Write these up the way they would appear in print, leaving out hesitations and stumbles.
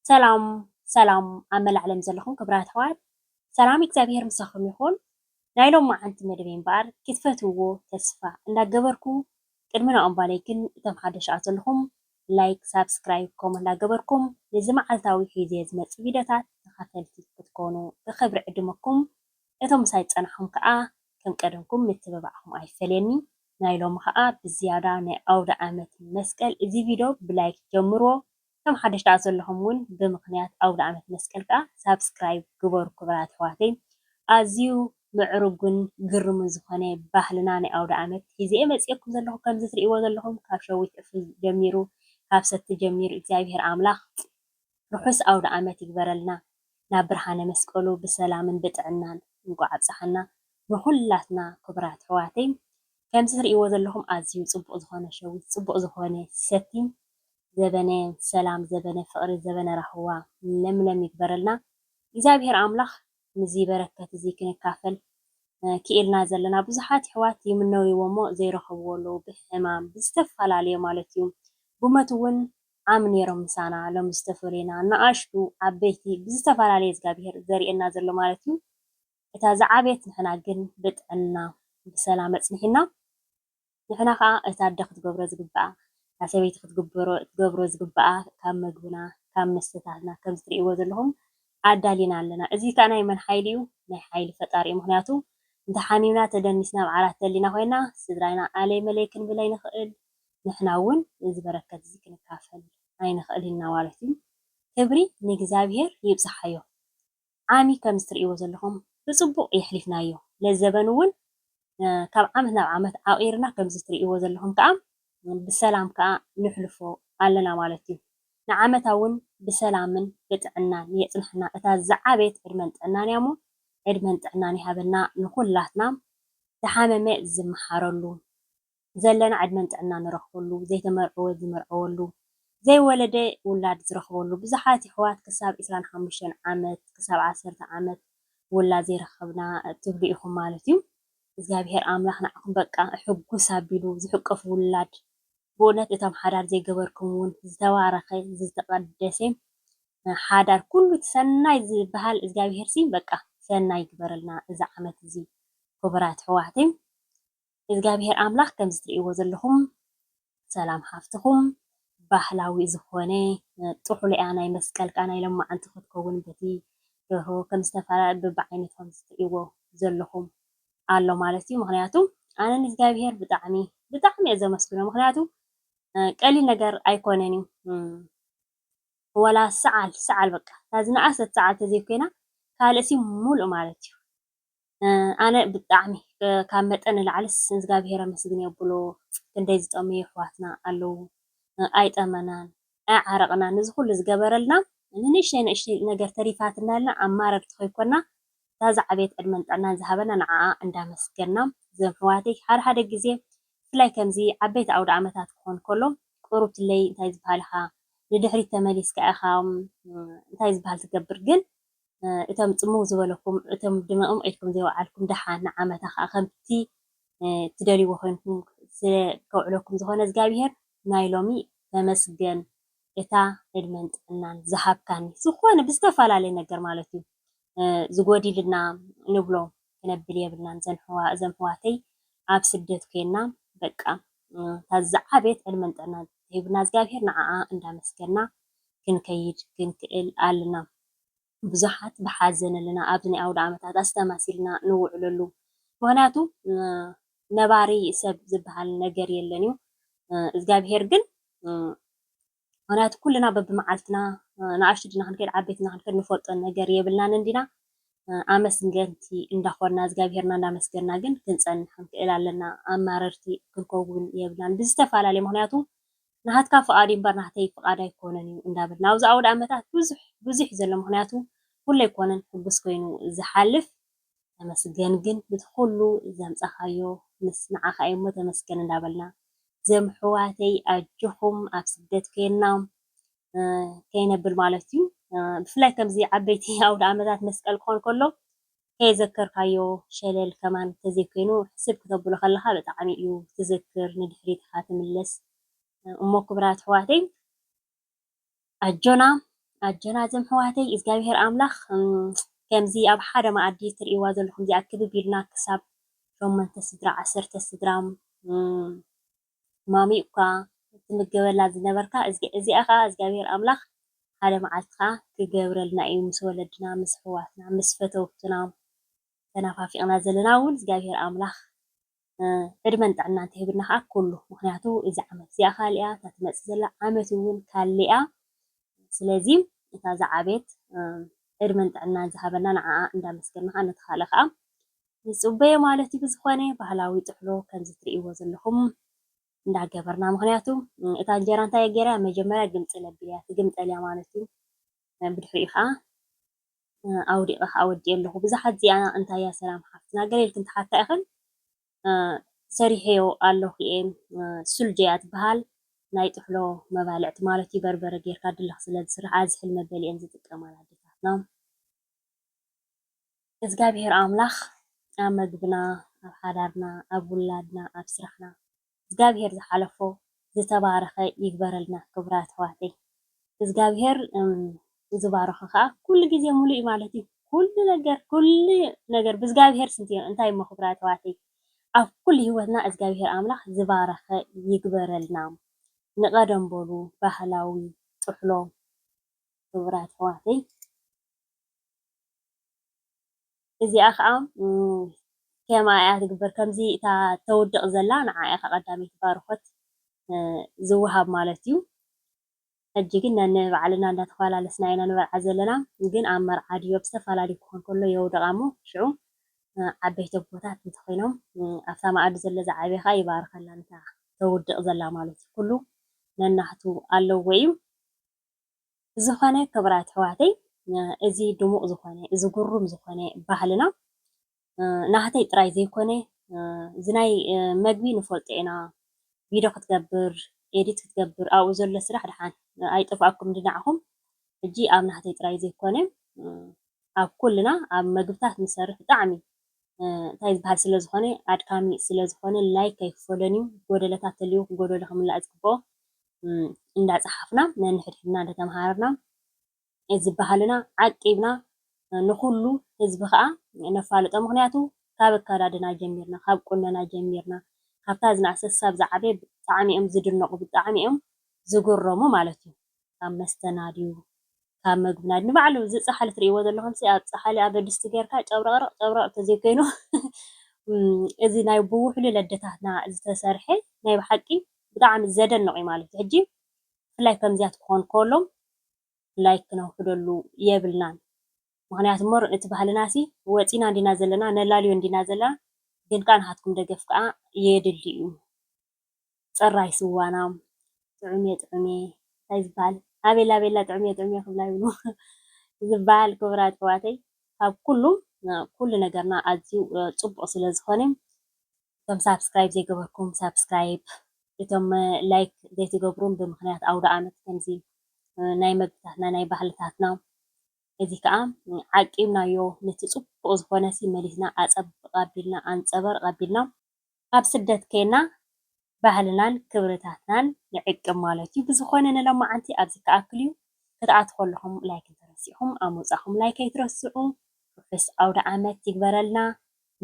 ሰላም ኣብ መላእ ዓለም ዘለኹም ክቡራት ኣሕዋት ሰላም እግዚኣብሔር ምሳኹም ይኹን። ናይ ሎሚ መዓልቲ መደበ እምበር ክትፈትውዎ ተስፋ እንዳገበርኩ ቅድሚ ንኦም ግን እቶም ሓደሽ ዘለኹም ላይክ ሳብስክራይብ ከምኡ እንዳገበርኩም ነዚ መዓልታዊ ሒዘ ዝመፅእ ቪድዮታት ተኸታተልቲ ክትኮኑ ብክብሪ ዕድመኩም እቶም ምሳይ ፀናሕኩም ከዓ ከም ቀደምኩም ምትብባዕኩም ኣይፈልየኒ። ናይ ሎሚ ከዓ ብዝያዳ ናይ ኣውደ ዓመት መስቀል እዚ ቪድዮ ብላይክ ጀምርዎ። ከም ሓደሽቲ ዘለኹም እውን ብምክንያት ኣውደ ዓመት መስቀል ከዓ ሳብስክራይብ ግበሩ ክቡራት ኣሕዋተይ። ኣዝዩ ምዕሩግን ግርምን ዝኾነ ባህልና ናይ ኣውደ ዓመት ሒዘ መፅአኩም ዘለኹ ከምዚ ትሪእዎ ዘለኹም ካብ ሸዊት ዕፉን ጀሚሩ ካብ ሰቲ ጀሚሩ እግዚኣብሔር ኣምላኽ ርሑስ ኣውደ ዓመት ይግበረልና። ናብ ብርሃነ መስቀሉ ብሰላምን ብጥዕናን እንቋዓብፅሓና ንኩላትና ክቡራት ኣሕዋተይ። ከምዚ ትሪእዎ ዘለኹም ኣዝዩ ፅቡቅ ዝኾነ ሸዊት ፅቡቅ ዝኾነ ሰቲ ዘበነ ሰላም ዘበነ ፍቅሪ ዘበነ ራህዋ ለምለም ይግበረልና። እግዚኣብሔር ኣምላኽ ነዚ በረከት እዚ ክንካፈል ክኢልና ዘለና ብዙሓት ኣሕዋት ይምነይዎ እሞ ዘይረኸብዎ ኣለዉ ብሕማም ብዝተፈላለየ ማለት እዩ። ብሞት እውን ዓም ነይሮም ምሳና ሎሚ ዝተፈለዩና ንኣሽቱ ዓበይቲ ብዝተፈላለየ እግዚኣብሔር ዘርእየና ዘሎ ማለት እዩ። እታ ዝዓበየት ንሕና ግን ብጥዕና ብሰላም ኣፅኒሕና ንሕና ከዓ እታ ኣደ ክትገብሮ ዝግባኣ እታ ሰበይቲ ክትገብሮ ዝግባኣ ካብ ምግብና ካብ መስተታትና ከም ትሪእዎ ዘለኹም ኣዳሊና ኣለና። እዚ ከዓ ናይ መን ሓይሊ እዩ? ናይ ሓይሊ ፈጣሪ እዩ። ምክንያቱ እንተሓሚምና ተደኒስና በዓላት ደሊና ኮይና ስድራና ኣለይ መለይ ክንብል ኣይንኽእል። ንሕና እውን እዚ በረከት እዚ ክንካፈል ኣይንኽእል ኢና ማለት እዩ። ክብሪ ንእግዚኣብሔር ይብፅሓዮ። ዓሚ ከም ትሪእዎ ዘለኹም ብፅቡቅ የሕሊፍናዮ ለዘበን እውን ካብ ዓመት ናብ ዓመት ዓቂርና ከምዚ ትሪእዎ ዘለኹም ከዓ ብሰላም ከዓ ንሕልፎ ኣለና ማለት እዩ። ንዓመታ እውን ብሰላምን ብጥዕናን የፅንሐና። እታ ዝዓበየት ዕድመን ጥዕናን እያ እሞ ዕድመን ጥዕናን ይሃበና ንኩላትና። ዝሓመመ ዝመሓረሉ ዘለና ዕድመን ጥዕና ንረክበሉ ዘይተመርዐወ ዝምርዐወሉ ዘይወለደ ውላድ ዝረክበሉ ብዙሓት ኣሕዋት ክሳብ 25 ዓመት ክሳብ 10 ዓመት ውላድ ዘይረከብና ትብሉ ኢኹም ማለት እዩ። እግዚኣብሔር ኣምላኽ ንዓኹም በቃ ሕጉስ ኣቢሉ ዝሕቀፉ ውላድ ብእውነት እቶም ሓዳር ዘይገበርኩም እውን ዝተባረኸ ዝተቀደሰ ሓዳር ኩሉ ሰናይ ዝበሃል እግዚኣብሔር ሲ በቃ ሰናይ ይግበረልና እዚ ዓመት እዚ ክቡራት ኣሕዋተይ። እግዚኣብሔር ኣምላኽ ከምዚ ትሪእዎ ዘለኹም ሰላም ሃፍትኹም ባህላዊ ዝኾነ ጥሑልያ ናይ መስቀልካ ናይ ሎሚ መዓልቲ ክትከውን በቲ ደርሆ ከም ዝተፈላለዩ በቢዓይነቶም ትሪእዎ ዘለኹም ኣሎ ማለት እዩ። ምክንያቱ ኣነ ንእግዚኣብሔር ብጣዕሚ እየ ዘመስግኖ። ምክንያቱ ቀሊል ነገር ኣይኮነን እዩ። ወላ ሰዓል በቃ እታ ዝነኣሰት ሰዓል ተዘይኮይና ካልእ ሲ ሙሉእ ማለት እዩ። ኣነ ብጣዕሚ ካብ መጠን ንላዕሊስ እግዚኣብሔር ኣመስግን የብሎ። ክንደይ ዝጠመዩ ኣሕዋትና ኣለዉ ኣይጠመናን ኣይዓረቕናን እዚ ኩሉ ዝገበረልና ንእሽተይ ነገር ተሪፋትና ኢልና ኣማረርቲ ከይኮንና እታ ዝዓበየት ዕድመን ጥዕናን ዝሃበና ንዓዓ እንዳመስገንና እዞም ኣሕዋተይ ሓደ ሓደ ግዜ ብፍላይ ከምዚ ዓበይቲ ኣውደ ዓመታት ክኾን ከሎ ቁሩብትለይ እንታይ ዝበሃል ኢኻ ንድሕሪት ተመሊስካ ኢኻ እንታይ ዝበሃል ትገብር ግን እቶም ፅምው ዝበለኩም እቶም ድምቕም ኢልኩም ዘይወዓልኩም ድሓን ንዓመታ ከዓ ከምቲ ትደልይዎ ኮይንኩም ከውዕለኩም ዝኾነ እግዚኣብሔር ናይ ሎሚ ተመስገን እታ ዕድመን ጥዕናን ዝሃብካኒ ዝኾነ ብዝተፈላለየ ነገር ማለት እዩ ዝጎዲልና ንብሎ ክነብል የብልናን። እዞም ኣሕዋተይ ኣብ ስደት ኮይና በቃ እታ ዝዓበየት ዕድመን ጥዕናን ሂብና እግዚኣብሔር ንዓዓ እንዳመስገና ክንከይድ ክንክእል ኣለና። ብዙሓት ብሓዘን ኣለና ኣብዚ ናይ ኣውደ ዓመታት ኣስተማሲልና ንውዕለሉ ምክንያቱ ነባሪ ሰብ ዝበሃል ነገር የለን እዩ። እግዚኣብሔር ግን ምክንያቱ ኩልና በቢመዓልትና ንኣሽቱ ድና ክንከይድ ዓበይቲ ድና ክንከይድ ንፈልጦ ነገር የብልናን እንዲና ኣመስገንቲ እንዳኮና እግዚኣብሔርና እንዳመስገና ግን ክንፀንሕ ክንክእል ኣለና። ኣማረርቲ ክንከውን የብልናን ብዝተፈላለየ ምክንያቱ ናሃትካ ፍቃድ እምበር ናተይ ፍቃድ ኣይኮነን እዩ እንዳበልና ኣብዚ ኣውደ ዓመታት ብዙሕ ዘሎ ምክንያቱ ኩሉ ኣይኮነን ሕጉስ ኮይኑ ዝሓልፍ ተመስገን ግን ነቲ ኩሉ ዘምፀኻዮ ምስ ንዓኻ እሞ ተመስገን እንዳበልና እዞም ኣሕዋተይ ኣጅኹም ኣብ ስደት ኮይና ከይነብል ማለት እዩ። ብፍላይ ከምዚ ዓበይቲ ኣውደ ዓመታት መስቀል ክኾን ከሎ ከየዘከርካዮ ሸለል ከማን ተዘይኮይኑ ሕስብ ክተብሎ ከለካ ብጣዕሚ እዩ ትዝክር ንድሕሪት ኢኻ ትምለስ እሞ ክቡራት ኣሕዋተይ ኣጆና ኣጀናዝም ኣሕዋተይ እግዚኣብሔር ኣምላኽ ከምዚ ኣብ ሓደ መኣዲ ትርእይዋ ዘለኹም እዚኣ ክብብ ኢልና ክሳብ 8 ስድራ 10 ስድራ ማሚኡ እኳ ትምገበላ ዝነበርካ እዚኣ ከዓ እግዚኣብሔር ኣምላኽ ሓደ መዓልቲ ከዓ ክገብረልና እዩ ምስ ወለድና ምስ ኣሕዋትና ምስ ፈተውትና ተናፋፊቕና ዘለና እውን እግዚኣብሔር ኣምላኽ ዕድመን ጥዕና እንተሂብና ከዓ ኩሉ ምክንያቱ እዚ ዓመት እዚኣ ካሊኣ እታ ትመፅእ ዘላ ዓመት እውን ካሊኣ ስለዚ እታ ዝዓበየት ዕድመን ጥዕና ዝሃበና ንዓኣ እንዳመስገንና ከዓ ነቲ ካልእ ከዓ ንፅበዮ ማለት እዩ ብዝኾነ ባህላዊ ጥሕሎ ከምዚ ትርእይዎ ዘለኹም እንዳገበርና ምክንያቱ እታ እንጀራ እንታይ ገይራ መጀመርያ ግምፅል ኣቢልያ ትግምጠል እያ ማለት እዩ ብድሕሪኡ ከዓ ኣውዲቐ ከዓ ወዲእ ኣለኹ ብዙሓት እዚኣ እንታይ እያ ሰላም ሓፍትና ገለ ኢልክን ተሓታ ኢኽን ሰሪሐዮ ኣለኹ እየ ሱልጀያ ትበሃል ናይ ጥሕሎ መባልዕቲ ማለት እዩ በርበረ ጌርካ ድልኽ ስለ ዝስራሕ ኣዝሕል መበሊ እየን ዝጥቀማላ ኣዴታትና እግዚኣብሔር ኣምላኽ ኣብ መግብና ኣብ ሓዳርና ኣብ ውላድና ኣብ ስራሕና እግዚኣብሔር ዝሓለፎ ዝተባረኸ ይግበረልና ክቡራት ኣሕዋተይ እግዚኣብሔር ዝባረኸ ከዓ ኩሉ ግዜ ሙሉእ እዩ ማለት እዩ ኩሉ ነገር ብእግዚኣብሔር ስንት እንታይ እሞ ክቡራት ኣሕዋተይ ኣብ ኩሉ ሂወትና እግዚኣብሔር ኣምላኽ ዝባረኸ ይግበረልና ንቐደም በሉ ባህላዊ ጥሕሎ ክቡራት ኣሕዋተይ እዚኣ ከዓ ከማያ ትግበር ከምዚ እታ ተውድቕ ዘላ ንዓኣ ከዓ ቀዳመይቲ ባርኾት ዝውሃብ ማለት እዩ ሕጂ ግን ነንባዕልና እንዳተፈላለስና ኢና ንበልዓ ዘለና ግን ኣብ መርዓ ድዮ ኣብ ዝተፈላለዩ ክኾን ከሎ የውደቓ እሞ ሽዑ ዓበይቲ ኣቦታት እንተኮይኖም ኣብታ መኣዲ ዘሎ ዝዓበየ ከዓ ይባርከላ ነታ ተውድቕ ዘላ ማለት እዩ ኩሉ ነናሕቱ ኣለዎ እዩ ዝኾነ ክቡራት ኣሕዋተይ እዚ ድሙቕ ዝኾነ እዚ ግሩም ዝኾነ ባህልና ናህተይ ጥራይ ዘይኮነ እዚ ናይ መግቢ ንፈልጦ ኢና ቪድዮ ክትገብር ኤዲት ክትገብር ኣብኡ ዘሎ ስራሕ ድሓን ኣይጠፍኣኩም ድናዕኹም ሕጂ ኣብ ናህተይ ጥራይ ዘይኮነ ኣብ ኩልና ኣብ መግብታት ንሰርሕ ብጣዕሚ እንታይ ዝበሃል ስለ ዝኾነ ኣድካሚ ስለ ዝኾነ ላይክ ኣይክፈሎን እዩ ጎደለታት ተልዩ ጎደሎ ክምላእ ዝግብኦ እንዳፀሓፍና ነንሕድሕድና እንዳተምሃርና እዚ ባህልና ዓቂብና ንኩሉ ህዝቢ ከዓ ነፋልጦ ምክንያቱ ካብ ኣከዳድና ጀሚርና ካብ ቁነና ጀሚርና ካብታ ዝናእሰ ሳብ ዝዓበየ ብጣዕሚ እዮም ዝድነቑ ብጣዕሚ እዮም ዝግረሙ ማለት እዩ ካብ መስተናድዩ ካብ መግብና ንባዕሉ ዝፀሓሊ ትርእይዎ ዘለኹም ኣብ ፀሓሊ ኣብ ድስቲ ጌርካ ጨብረቕ ተዘይኮይኑ እዚ ናይ ብውሕሉል ኣዴታትና ዝተሰርሐ ናይ ብሓቂ ብጣዕሚ ዘደንቕ እዩ ማለት እዩ ሕጂ ብፍላይ ከምዚያት ክኾን ከሎ ላይክ ክነውሕደሉ የብልናን ምክንያቱ እሞ እቲ ባህልና ሲ ወፂና እንዲና ዘለና ነላልዮ እንዲና ዘለና ግን ከዓ ንሃትኩም ደገፍ ከዓ የድሊ እዩ ፅራይ ስዋና ጥዑሜ እንታይ ዝበሃል ኣቤላ ጥዑሜ ክብላ ይብሉ ዝበሃል ክቡራት ኣሕዋተይ ካብ ኩሉ ነገርና ኣዝዩ ፅቡቕ ስለ ዝኾነ እቶም ሳብስክራይብ ዘይገበርኩም ሳብስክራይብ እቶም ላይክ ዘይትገብሩን ብምክንያት ኣውደ ዓመት ከምዚ ናይ መግብታትና ናይ ባህልታትና እዚ ከዓ ዓቂብናዮ ነቲ ፅቡቕ ዝኾነ ሲ መሊስና ኣፀብቕ ኣቢልና ኣንፀበርቕ ኣቢልና ኣብ ስደት ከይና ባህልናን ክብርታትናን ንዕቅብ ማለት እዩ ብዝኾነ ንሎማዓንቲ ኣብዚ ክኣክል እዩ ክትኣቱ ከለኹም ላይክ እንተረሲዕኹም ኣብ ምውፃእኹም ላይክ ኣይትረስዑ ርሑስ ኣውደ ዓመት ይግበረልና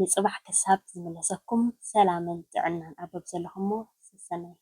ንፅባሕ ክሳብ ዝምለሰኩም ሰላምን ጥዕናን ኣብ በብዘለኹም ሞ ሰናይ